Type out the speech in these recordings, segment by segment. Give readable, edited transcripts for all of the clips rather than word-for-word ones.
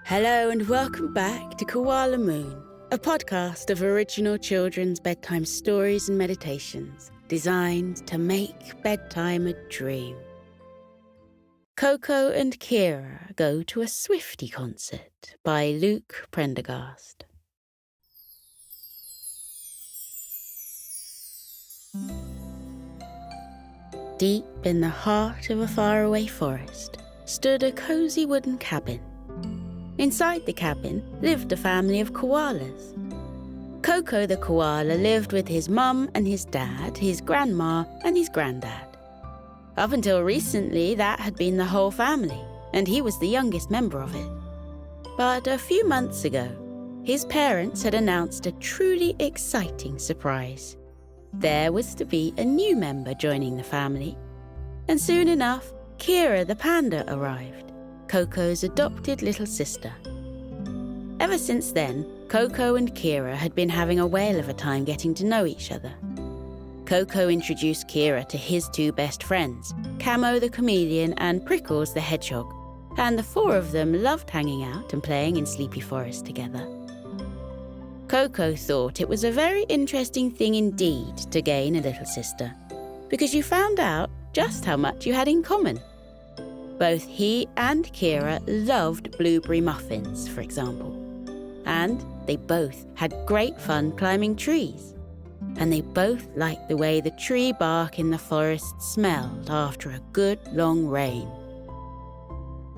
Hello and welcome back to Koala Moon, a podcast of original children's bedtime stories and meditations designed to make bedtime a dream. Koko and Kira go to a Swiftie concert by Luke Prendergast. Deep in the heart of a faraway forest stood a cozy wooden cabin. Inside the cabin lived a family of koalas. Koko the Koala lived with his mum and his dad, his grandma and his granddad. Up until recently, that had been the whole family, and he was the youngest member of it. But a few months ago, his parents had announced a truly exciting surprise. There was to be a new member joining the family, and soon enough, Kira the Panda arrived, Koko's adopted little sister. Ever since then, Koko and Kira had been having a whale of a time getting to know each other. Koko introduced Kira to his two best friends, Camo the chameleon and Prickles the hedgehog, and the four of them loved hanging out and playing in Sleepy Forest together. Koko thought it was a very interesting thing indeed to gain a little sister, because you found out just how much you had in common. Both he and Kira loved blueberry muffins, for example. And they both had great fun climbing trees. And they both liked the way the tree bark in the forest smelled after a good long rain.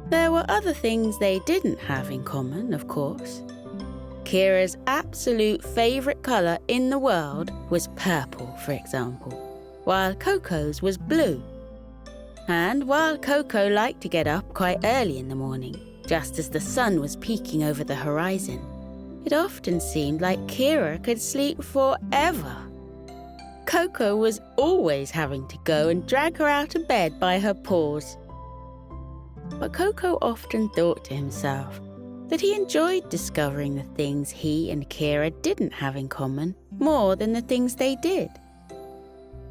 There were other things they didn't have in common, of course. Kira's absolute favourite colour in the world was purple, for example, while Koko's was blue. And while Koko liked to get up quite early in the morning, just as the sun was peeking over the horizon, it often seemed like Kira could sleep forever. Koko was always having to go and drag her out of bed by her paws. But Koko often thought to himself that he enjoyed discovering the things he and Kira didn't have in common more than the things they did.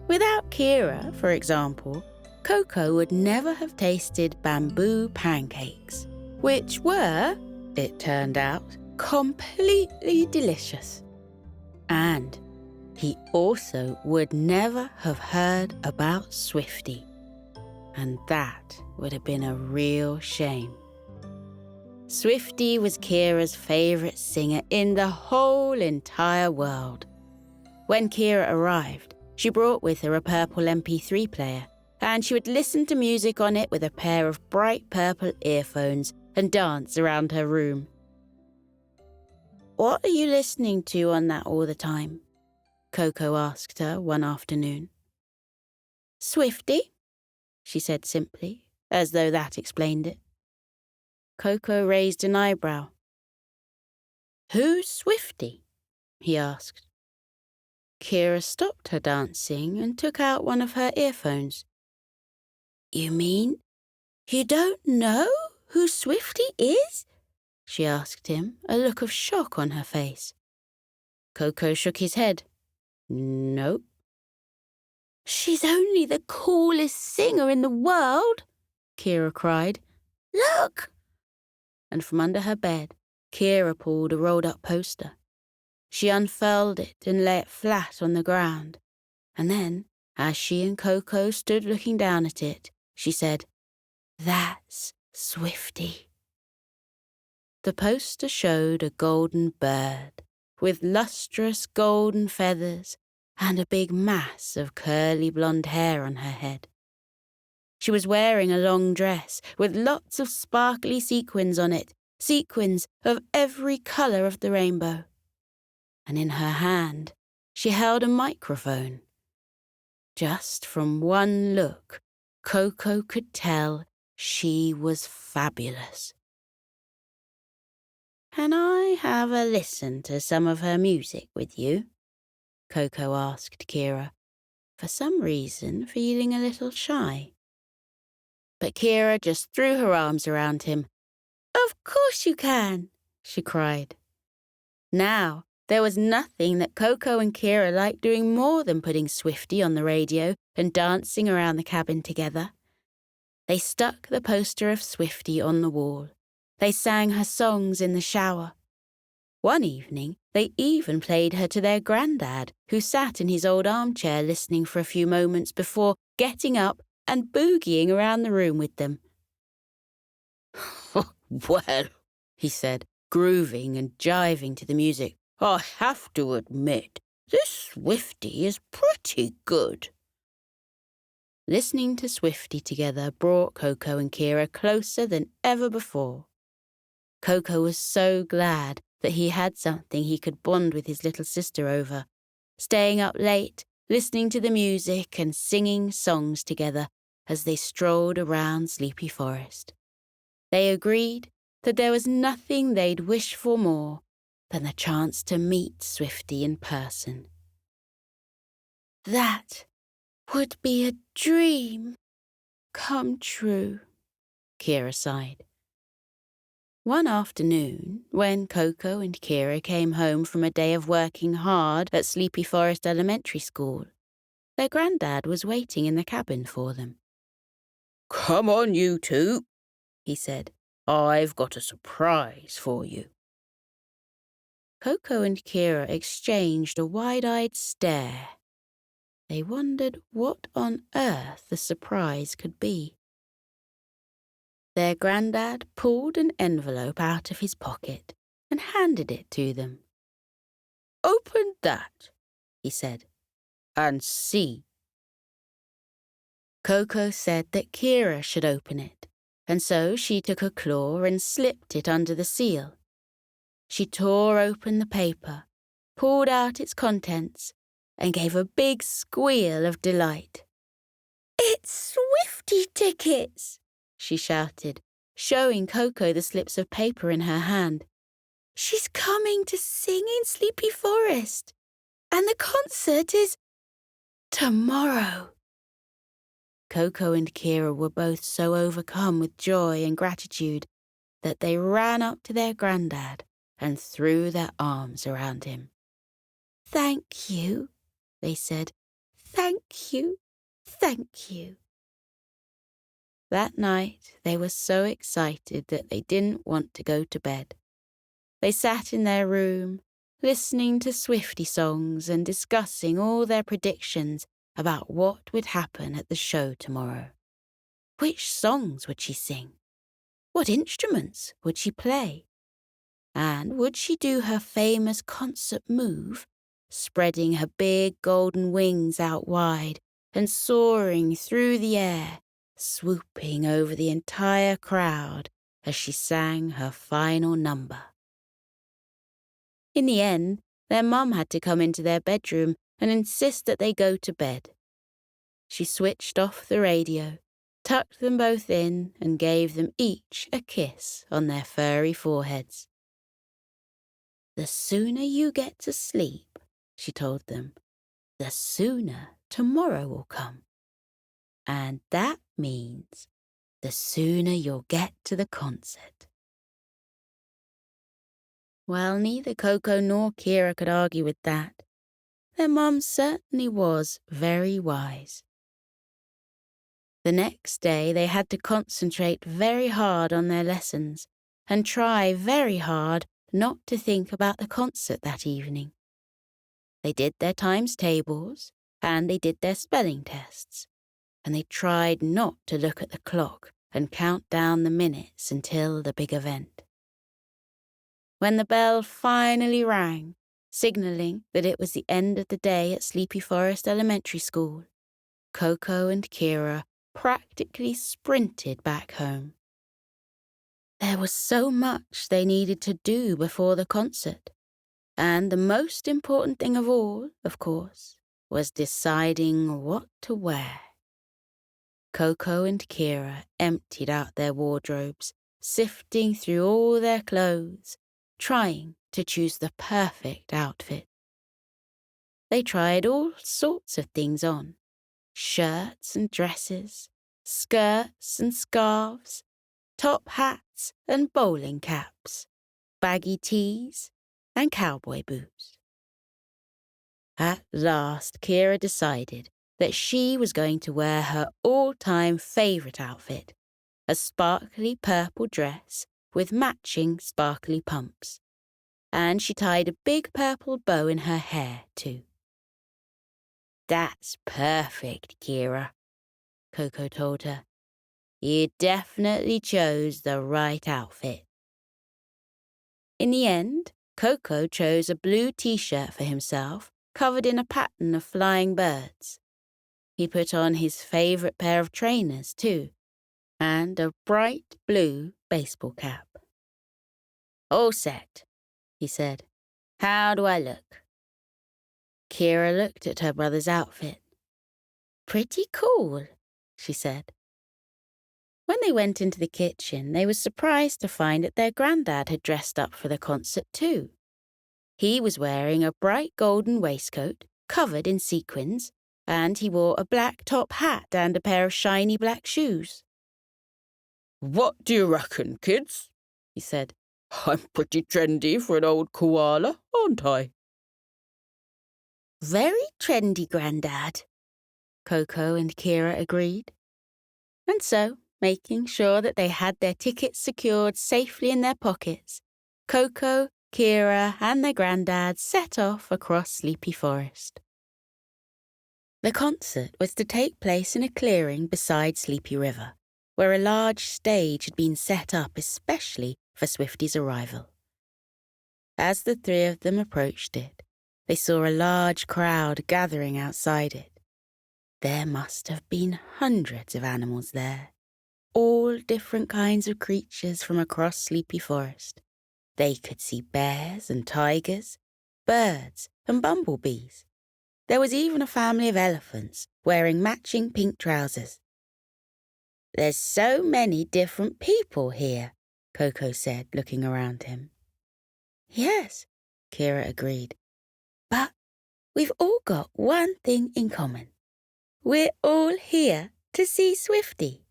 Without Kira, for example, Koko would never have tasted bamboo pancakes, which were, it turned out, completely delicious. And he also would never have heard about Swiftie, and that would have been a real shame. Swiftie was Kira's favourite singer in the whole entire world. When Kira arrived, she brought with her a purple MP3 player, and she would listen to music on it with a pair of bright purple earphones and dance around her room. "What are you listening to on that all the time?" Koko asked her one afternoon. "Swiftie," she said simply, as though that explained it. Koko raised an eyebrow. "Who's Swiftie?" he asked. Kira stopped her dancing and took out one of her earphones. "You mean you don't know who Swiftie is?" she asked him, a look of shock on her face. Koko shook his head. "Nope." "She's only the coolest singer in the world," Kira cried. "Look!" And from under her bed, Kira pulled a rolled-up poster. She unfurled it and lay it flat on the ground. And then, as she and Koko stood looking down at it, she said, "That's Swiftie." The poster showed a golden bird with lustrous golden feathers and a big mass of curly blonde hair on her head. She was wearing a long dress with lots of sparkly sequins on it, sequins of every colour of the rainbow. And in her hand, she held a microphone. Just from one look, Koko could tell she was fabulous. "Can I have a listen to some of her music with you?" Koko asked Kira, for some reason feeling a little shy. But Kira just threw her arms around him. "Of course you can," she cried. Now, there was nothing that Koko and Kira liked doing more than putting Swiftie on the radio and dancing around the cabin together. They stuck the poster of Swiftie on the wall, They sang her songs in the shower. One evening, they even played her to their granddad, who sat in his old armchair listening for a few moments before getting up and boogieing around the room with them. "Well," he said, grooving and jiving to the music, "I have to admit, this Swiftie is pretty good." Listening to Swiftie together brought Koko and Kira closer than ever before. Koko was so glad that he had something he could bond with his little sister over, staying up late, listening to the music and singing songs together as they strolled around Sleepy Forest. They agreed that there was nothing they'd wish for more than the chance to meet Swiftie in person. "That would be a dream come true," Kira sighed. One afternoon, when Koko and Kira came home from a day of working hard at Sleepy Forest Elementary School, their granddad was waiting in the cabin for them. "Come on, you two," he said. "I've got a surprise for you." Koko and Kira exchanged a wide-eyed stare. They wondered what on earth the surprise could be. Their granddad pulled an envelope out of his pocket and handed it to them. "Open that," he said, "and see." Koko said that Kira should open it, and so she took a claw and slipped it under the seal. She tore open the paper, pulled out its contents, and gave a big squeal of delight. "It's Swiftie tickets!" she shouted, showing Koko the slips of paper in her hand. "She's coming to sing in Sleepy Forest, and the concert is tomorrow." Koko and Kira were both so overcome with joy and gratitude that they ran up to their granddad and threw their arms around him. "Thank you," they said. "Thank you, thank you." That night, they were so excited that they didn't want to go to bed. They sat in their room, listening to Swiftie songs and discussing all their predictions about what would happen at the show tomorrow. Which songs would she sing? What instruments would she play? And would she do her famous concert move, spreading her big golden wings out wide and soaring through the air, swooping over the entire crowd as she sang her final number? In the end, their mum had to come into their bedroom and insist that they go to bed. She switched off the radio, tucked them both in, and gave them each a kiss on their furry foreheads. "The sooner you get to sleep," she told them, "the sooner tomorrow will come. And that means the sooner you'll get to the concert." Well, neither Koko nor Kira could argue with that. Their mum certainly was very wise. The next day they had to concentrate very hard on their lessons and try very hard not to think about the concert that evening. They did their times tables and they did their spelling tests, and they tried not to look at the clock and count down the minutes until the big event. When the bell finally rang, signalling that it was the end of the day at Sleepy Forest Elementary School, Koko and Kira practically sprinted back home. There was so much they needed to do before the concert, and the most important thing of all, of course, was deciding what to wear. Koko and Kira emptied out their wardrobes, sifting through all their clothes, trying to choose the perfect outfit. They tried all sorts of things on: shirts and dresses, skirts and scarves, top hats and bowling caps, baggy tees and cowboy boots. At last, Kira decided that she was going to wear her all-time favourite outfit, a sparkly purple dress with matching sparkly pumps. And she tied a big purple bow in her hair, too. "That's perfect, Kira," Koko told her. "You definitely chose the right outfit." In the end, Koko chose a blue t-shirt for himself, covered in a pattern of flying birds. He put on his favourite pair of trainers, too, and a bright blue baseball cap. "All set," he said. "How do I look?" Kira looked at her brother's outfit. "Pretty cool," she said. When they went into the kitchen, they were surprised to find that their granddad had dressed up for the concert too. He was wearing a bright golden waistcoat covered in sequins, and he wore a black top hat and a pair of shiny black shoes. "What do you reckon, kids?" he said. "I'm pretty trendy for an old koala, aren't I?" "Very trendy, Grandad," Koko and Kira agreed. And so, making sure that they had their tickets secured safely in their pockets, Koko, Kira, and their granddad set off across Sleepy Forest. The concert was to take place in a clearing beside Sleepy River, where a large stage had been set up especially for Swiftie's arrival. As the three of them approached it, they saw a large crowd gathering outside it. There must have been hundreds of animals there, all different kinds of creatures from across Sleepy Forest. They could see bears and tigers, birds and bumblebees. There was even a family of elephants wearing matching pink trousers. "There's so many different people here," Koko said, looking around him. "Yes," Kira agreed. "But we've all got one thing in common. We're all here to see Swiftie."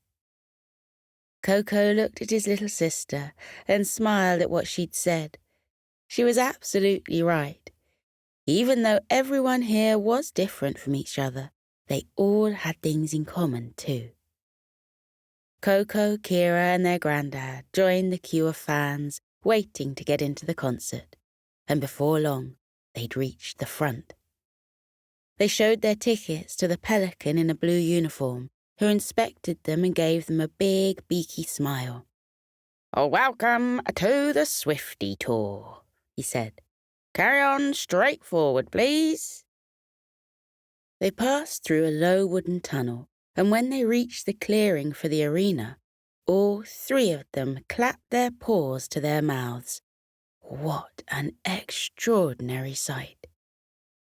Koko looked at his little sister and smiled at what she'd said. She was absolutely right. Even though everyone here was different from each other, they all had things in common too. Koko, Kira, and their granddad joined the queue of fans waiting to get into the concert, and before long, they'd reached the front. They showed their tickets to the pelican in a blue uniform, who inspected them and gave them a big, beaky smile. "Welcome to the Swiftie tour," he said. "Carry on straight forward, please." They passed through a low wooden tunnel, and when they reached the clearing for the arena, all three of them clapped their paws to their mouths. What an extraordinary sight!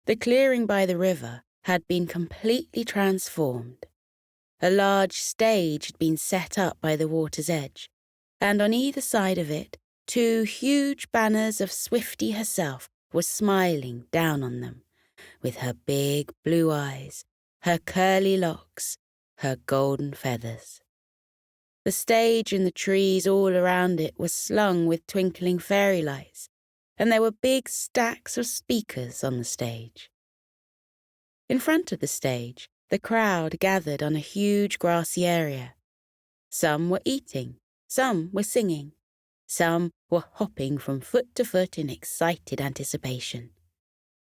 The clearing by the river had been completely transformed. A large stage had been set up by the water's edge, and on either side of it, two huge banners of Swiftie herself were smiling down on them, with her big blue eyes, her curly locks, her golden feathers. The stage and the trees all around it were slung with twinkling fairy lights, and there were big stacks of speakers on the stage. In front of the stage, the crowd gathered on a huge grassy area. Some were eating, some were singing, some were hopping from foot to foot in excited anticipation.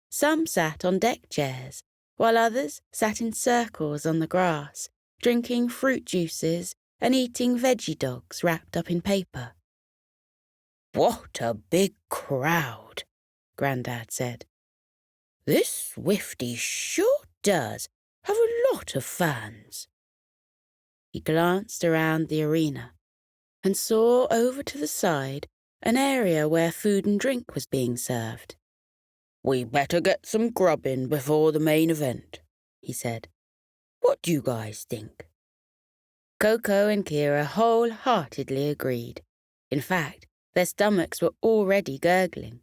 Some sat on deck chairs, while others sat in circles on the grass, drinking fruit juices and eating veggie dogs wrapped up in paper. "What a big crowd," Grandad said. "This Swiftie sure does have a lot of fans." He glanced around the arena and saw over to the side an area where food and drink was being served. "We better get some grub in before the main event," he said. "What do you guys think?" Koko and Kira wholeheartedly agreed. In fact, their stomachs were already gurgling.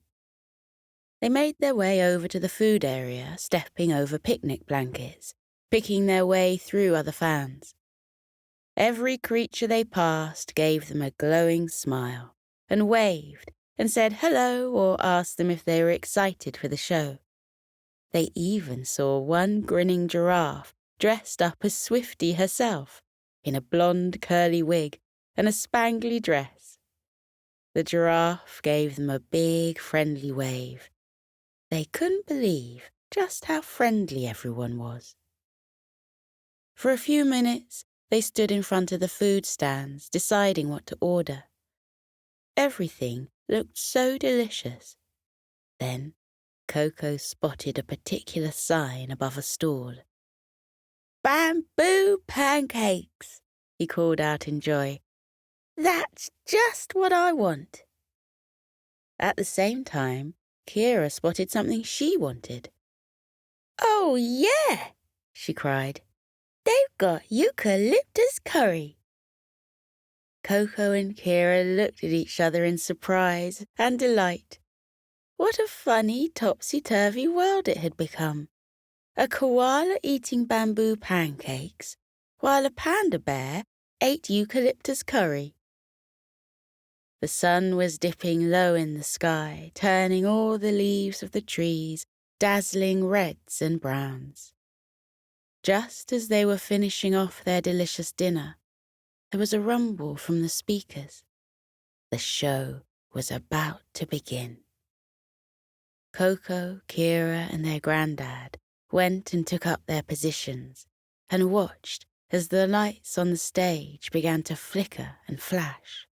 They made their way over to the food area, stepping over picnic blankets, picking their way through other fans. Every creature they passed gave them a glowing smile, and waved, and said hello or asked them if they were excited for the show. They even saw one grinning giraffe dressed up as Swiftie herself, in a blonde curly wig and a spangly dress. The giraffe gave them a big, friendly wave. They couldn't believe just how friendly everyone was. For a few minutes, they stood in front of the food stands, deciding what to order. Everything looked so delicious. Then Koko spotted a particular sign above a stall. "Bamboo pancakes!" he called out in joy. "That's just what I want." At the same time, Kira spotted something she wanted. "Oh, yeah!" she cried. "They've got eucalyptus curry." Koko and Kira looked at each other in surprise and delight. What a funny, topsy-turvy world it had become. A koala eating bamboo pancakes, while a panda bear ate eucalyptus curry. The sun was dipping low in the sky, turning all the leaves of the trees dazzling reds and browns. Just as they were finishing off their delicious dinner, there was a rumble from the speakers. The show was about to begin. Koko, Kira, and their granddad went and took up their positions and watched as the lights on the stage began to flicker and flash.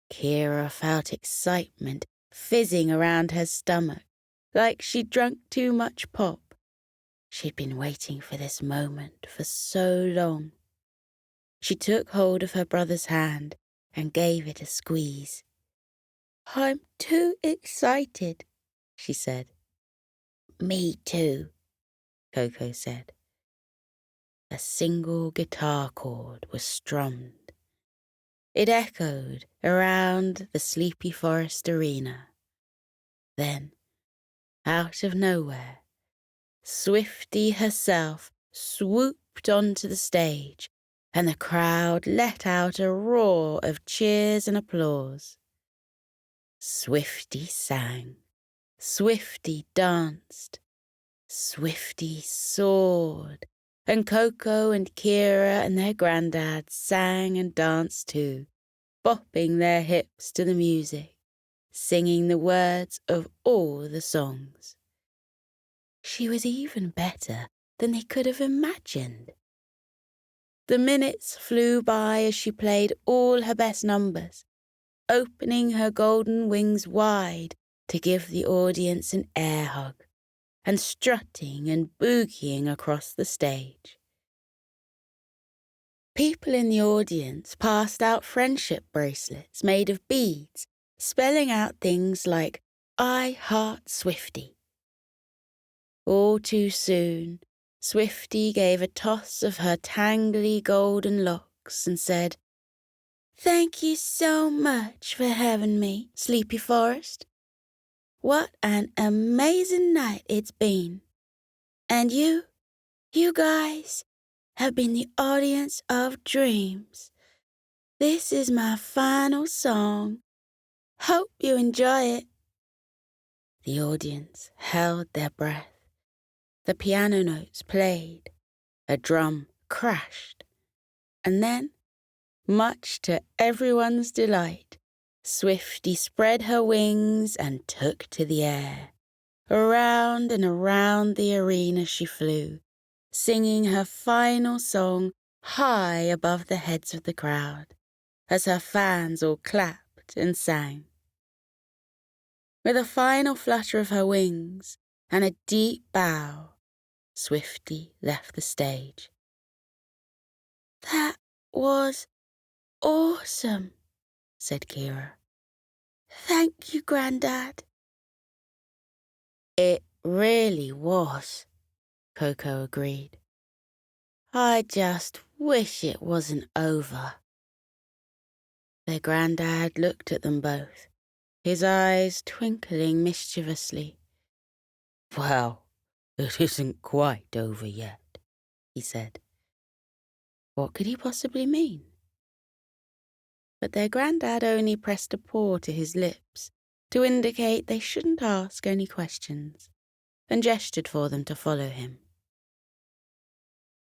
Kira felt excitement fizzing around her stomach, like she'd drunk too much pop. She'd been waiting for this moment for so long. She took hold of her brother's hand and gave it a squeeze. "I'm too excited," she said. "Me too," Koko said. A single guitar chord was strummed. It echoed around the Sleepy Forest arena. Then, out of nowhere, Swiftie herself swooped onto the stage, and the crowd let out a roar of cheers and applause. Swiftie sang. Swiftie danced. Swiftie soared, and Koko and Kira and their granddad sang and danced too, bopping their hips to the music, singing the words of all the songs. She was even better than they could have imagined. The minutes flew by as she played all her best numbers, opening her golden wings wide to give the audience an air hug, and strutting and boogieing across the stage. People in the audience passed out friendship bracelets made of beads, spelling out things like, "I heart Swiftie." All too soon, Swiftie gave a toss of her tangly golden locks and said, "Thank you so much for having me, Sleepy Forest. What an amazing night it's been. And you guys, have been the audience of dreams. This is my final song. Hope you enjoy it." The audience held their breath. The piano notes played. A drum crashed. And then, much to everyone's delight, Swiftie spread her wings and took to the air. Around and around the arena she flew, singing her final song high above the heads of the crowd, as her fans all clapped and sang. With a final flutter of her wings and a deep bow, Swiftie left the stage. "That was awesome," said Kira. "Thank you, Grandad." "It really was," Koko agreed. "I just wish it wasn't over." Their granddad looked at them both, his eyes twinkling mischievously. "Well, it isn't quite over yet," he said. What could he possibly mean? But their granddad only pressed a paw to his lips to indicate they shouldn't ask any questions, and gestured for them to follow him.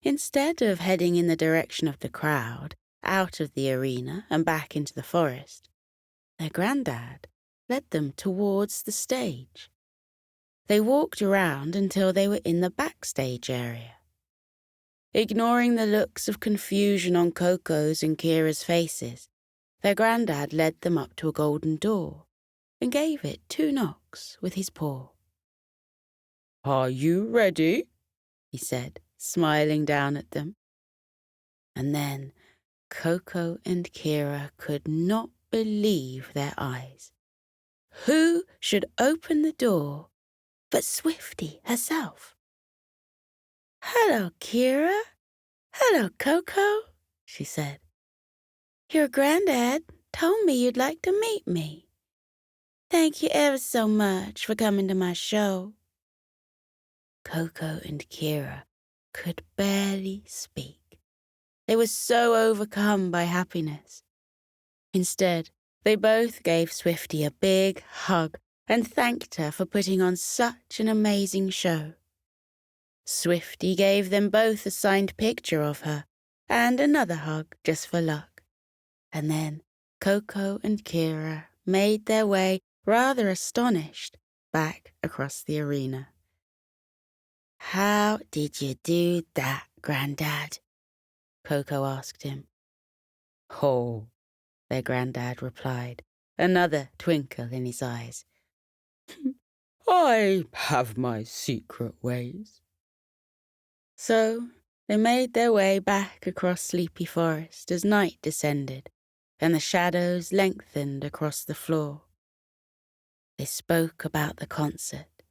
Instead of heading in the direction of the crowd, out of the arena and back into the forest, Their granddad led them towards the stage. They walked around until they were in the backstage area. Ignoring the looks of confusion on Koko's and Kira's faces, their granddad led them up to a golden door and gave it 2 knocks with his paw. "Are you ready?" he said, smiling down at them. And then Koko and Kira could not believe their eyes. Who should open the door but Swiftie herself? "Hello, Kira. Hello, Koko," she said. "Your granddad told me you'd like to meet me. Thank you ever so much for coming to my show." Koko and Kira could barely speak. They were so overcome by happiness. Instead, they both gave Swiftie a big hug and thanked her for putting on such an amazing show. Swiftie gave them both a signed picture of her and another hug just for luck. And then Koko and Kira made their way, rather astonished, back across the arena. "How did you do that, Grandad?" Koko asked him. "Oh," their granddad replied, another twinkle in his eyes. "I have my secret ways." So they made their way back across Sleepy Forest as night descended and the shadows lengthened across the floor. They spoke about the concert.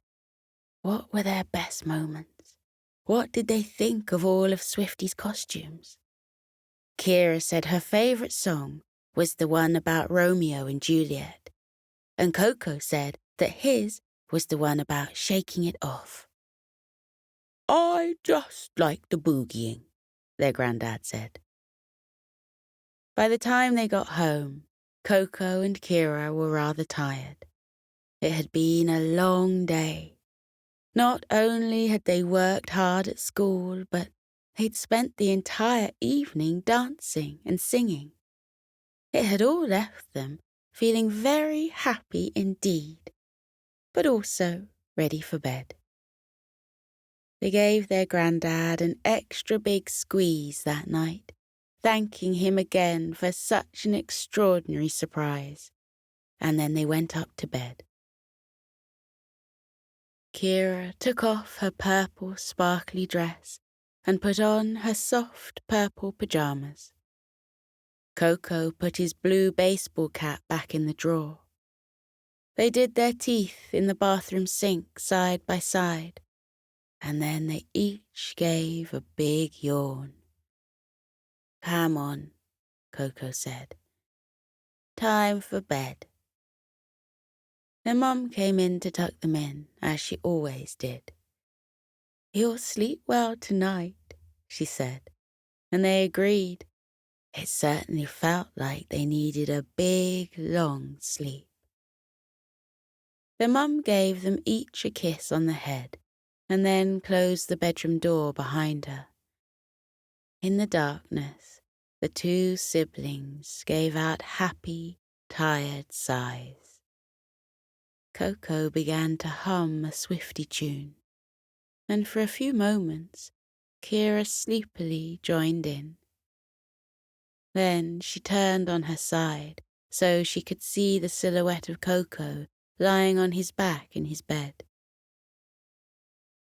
What were their best moments? What did they think of all of Swiftie's costumes? Kira said her favourite song was the one about Romeo and Juliet, and Koko said that his was the one about shaking it off. "I just like the boogieing," their granddad said. By the time they got home, Koko and Kira were rather tired. It had been a long day. Not only had they worked hard at school, but they'd spent the entire evening dancing and singing. It had all left them feeling very happy indeed, but also ready for bed. They gave their granddad an extra big squeeze that night, thanking him again for such an extraordinary surprise, and then they went up to bed. Kira took off her purple sparkly dress and put on her soft purple pajamas. Koko put his blue baseball cap back in the drawer. They did their teeth in the bathroom sink side by side, and then they each gave a big yawn. "Come on," Koko said. "Time for bed." Their mum came in to tuck them in, as she always did. "You'll sleep well tonight," she said, and they agreed. It certainly felt like they needed a big, long sleep. Their mum gave them each a kiss on the head and then closed the bedroom door behind her. In the darkness, the 2 siblings gave out happy, tired sighs. Koko began to hum a Swiftie tune, and for a few moments, Kira sleepily joined in. Then she turned on her side so she could see the silhouette of Koko lying on his back in his bed.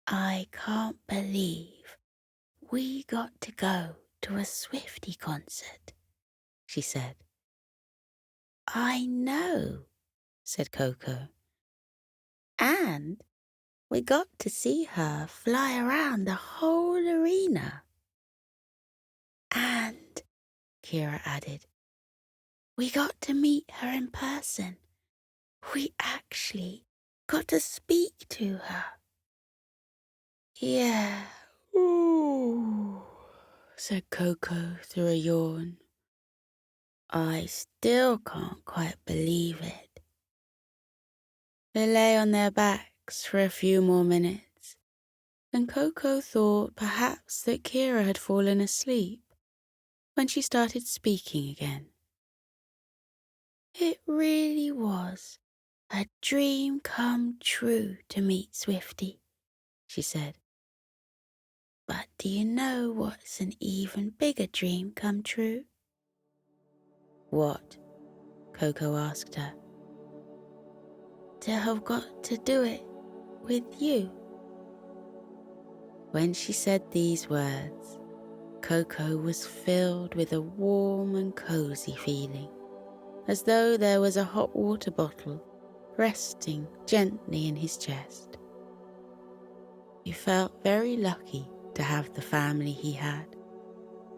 "I can't believe we got to go to a Swiftie concert," she said. "I know," said Koko. "And we got to see her fly around the whole arena." "And," Kira added, "we got to meet her in person. We actually got to speak to her." "Yeah, ooh," said Koko through a yawn. "I still can't quite believe it." They lay on their backs for a few more minutes, and Koko thought perhaps that Kira had fallen asleep when she started speaking again. It really was a dream come true to meet Swiftie, she said. But do you know what's an even bigger dream come true? What? Koko asked her. To have got to do it with you. When she said these words, Koko was filled with a warm and cozy feeling, as though there was a hot water bottle resting gently in his chest. He felt very lucky to have the family he had,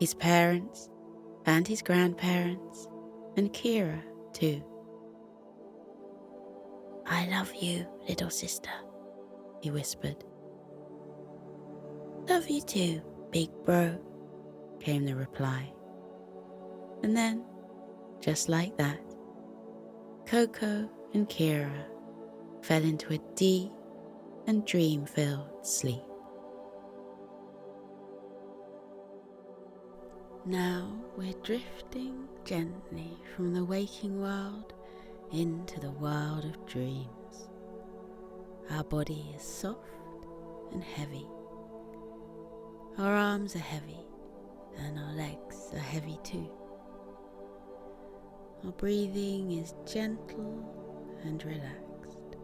his parents and his grandparents, and Kira too. I love you, little sister, he whispered. Love you too, big bro, came the reply. And then, just like that, Koko and Kira fell into a deep and dream-filled sleep. Now we're drifting gently from the waking world into the world of dreams. Our body is soft and heavy. Our arms are heavy and our legs are heavy too. Our breathing is gentle and relaxed.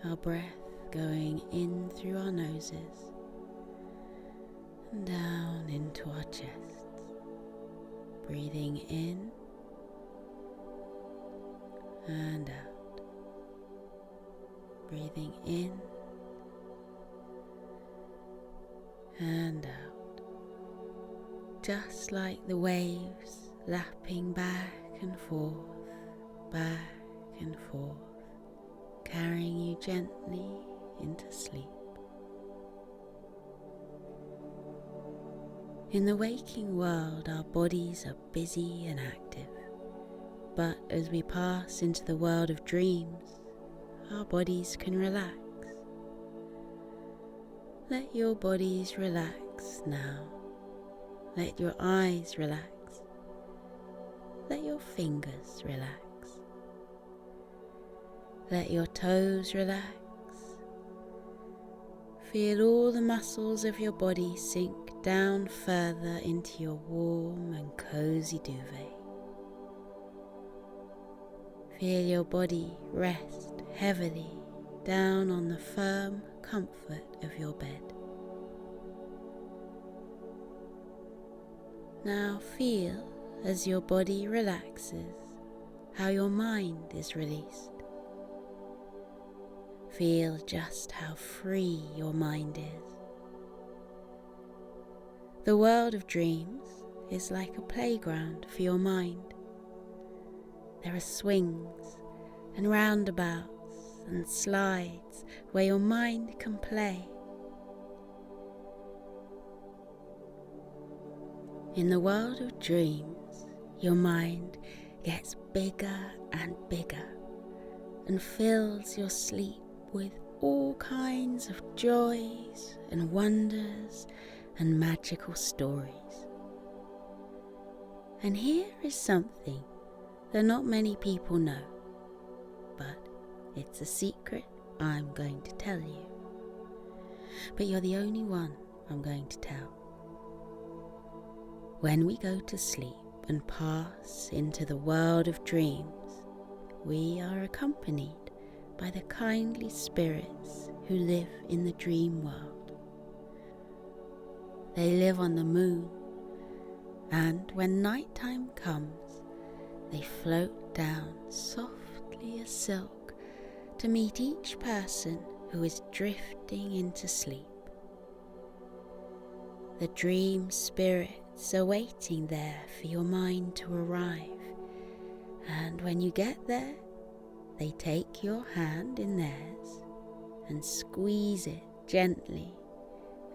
Our breath going in through our noses and down into our chests. Breathing in and out. Breathing in and out. Just like the waves lapping back and forth, carrying you gently into sleep. In the waking world, our bodies are busy and active, but as we pass into the world of dreams, our bodies can relax. Let your bodies relax now. Let your eyes relax. Let your fingers relax. Let your toes relax. Feel all the muscles of your body sink down further into your warm and cozy duvet. Feel your body rest heavily down on the firm comfort of your bed. Now feel as your body relaxes how your mind is released. Feel just how free your mind is. The world of dreams is like a playground for your mind. There are swings and roundabouts and slides where your mind can play. In the world of dreams, your mind gets bigger and bigger and fills your sleep with all kinds of joys and wonders and magical stories. And here is something that not many people know, but it's a secret I'm going to tell you. But you're the only one I'm going to tell. When we go to sleep and pass into the world of dreams, we are accompanied by the kindly spirits who live in the dream world. They live on the moon, and when nighttime comes, they float down softly as silk to meet each person who is drifting into sleep. The dream spirits are waiting there for your mind to arrive, and when you get there, they take your hand in theirs and squeeze it gently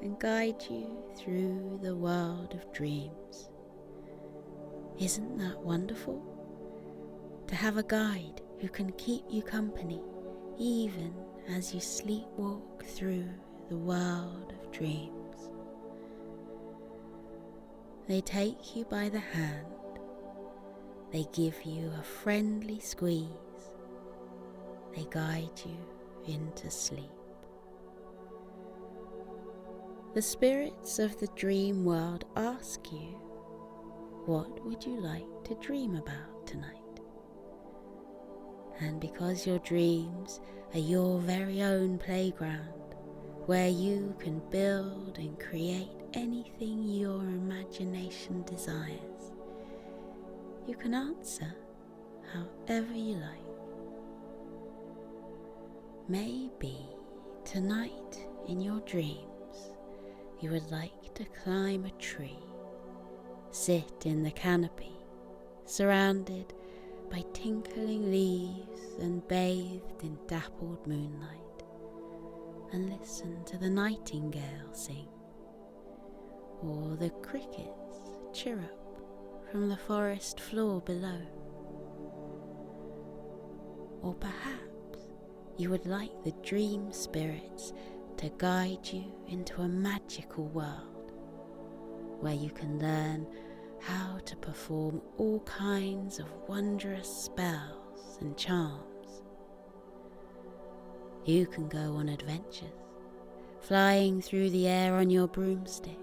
and guide you through the world of dreams. Isn't that wonderful? To have a guide who can keep you company even as you sleepwalk through the world of dreams. They take you by the hand They give you a friendly squeeze. They guide you into sleep. The spirits of the dream world ask you, what would you like to dream about tonight? And because your dreams are your very own playground, where you can build and create anything your imagination desires, you can answer however you like. Maybe tonight in your dreams you would like to climb a tree, sit in the canopy, surrounded by tinkling leaves and bathed in dappled moonlight, and listen to the nightingale sing, or the crickets chirrup from the forest floor below. Or perhaps you would like the dream spirits to guide you into a magical world where you can learn how to perform all kinds of wondrous spells and charms. You can go on adventures, flying through the air on your broomstick.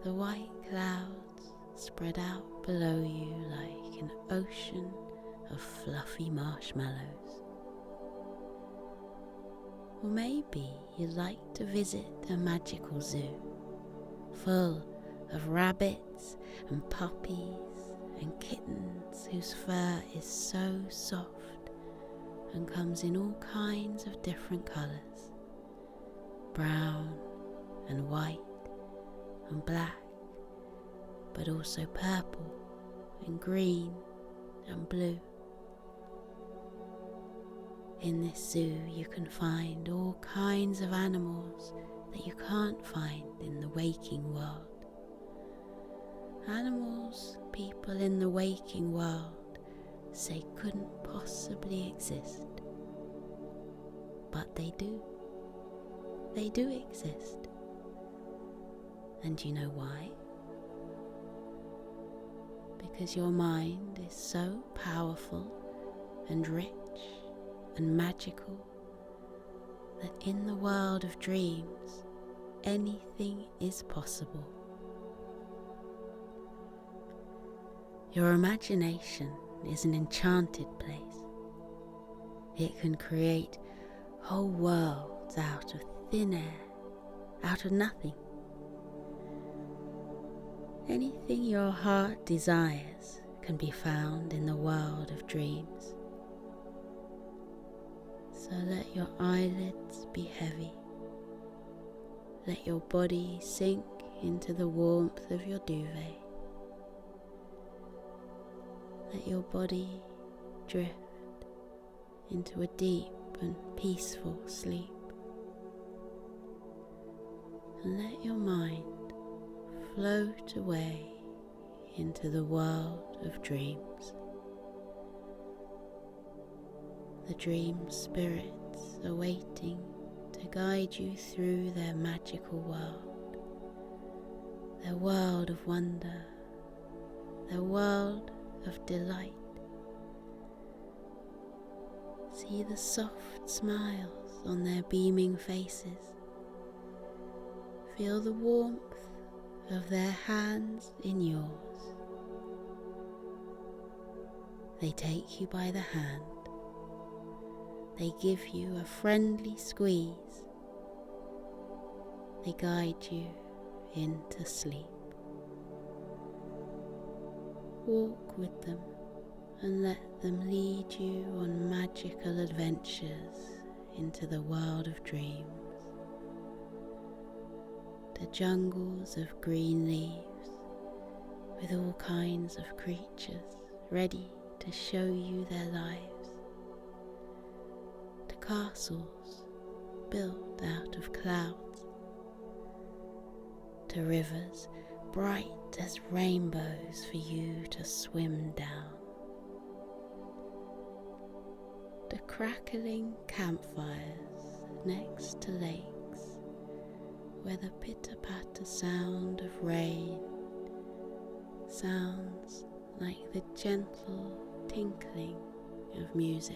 The white clouds spread out below you like an ocean of fluffy marshmallows. Or maybe you'd like to visit a magical zoo, full of rabbits and puppies and kittens whose fur is so soft and comes in all kinds of different colours, brown and white and black, but also purple and green and blue. In this zoo you can find all kinds of animals that you can't find in the waking world. Animals people in the waking world say couldn't possibly exist. But they do. They do exist. And you know why? Because your mind is so powerful and rich and magical that in the world of dreams, anything is possible. Your imagination is an enchanted place. It can create whole worlds out of thin air, out of nothing. Anything your heart desires can be found in the world of dreams. So let your eyelids be heavy. Let your body sink into the warmth of your duvet. Let your body drift into a deep and peaceful sleep. And let your mind float away into the world of dreams. The dream spirits are waiting to guide you through their magical world, their world of wonder, their world of delight. See the soft smiles on their beaming faces. Feel the warmth of their hands in yours. They take you by the hand. They give you a friendly squeeze. They guide you into sleep. Walk with them and let them lead you on magical adventures into the world of dreams. To jungles of green leaves with all kinds of creatures ready to show you their lives. To castles built out of clouds. To rivers bright as rainbows for you to swim down. To crackling campfires next to lakes where the pitter-patter sound of rain sounds like the gentle tinkling of music.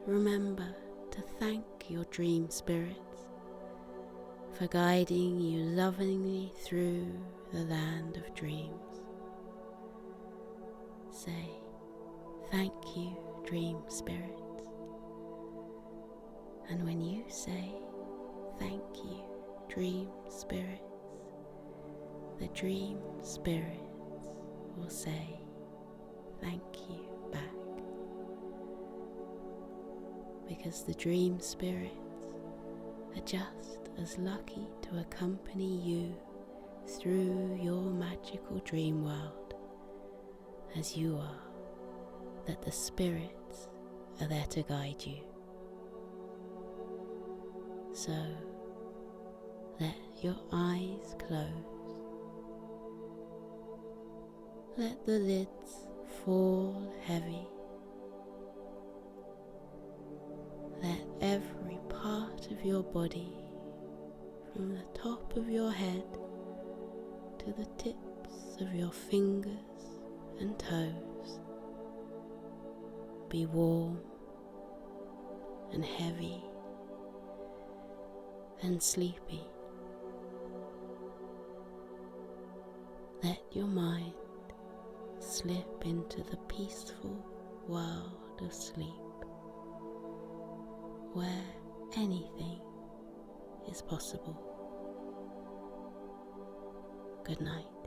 Remember to thank your dream spirits for guiding you lovingly through the land of dreams. Say, "Thank you, dream spirits." And when you say, "Thank you, dream spirits," the dream spirits will say, "Thank you" back. Because the dream spirits are just as lucky to accompany you through your magical dream world as you are that the spirits are there to guide you. So let your eyes close. Let the lids fall heavy. Let every part of your body, from the top of your head to the tips of your fingers and toes, be warm and heavy and sleepy. Let your mind slip into the peaceful world of sleep, where anything is possible. Good night.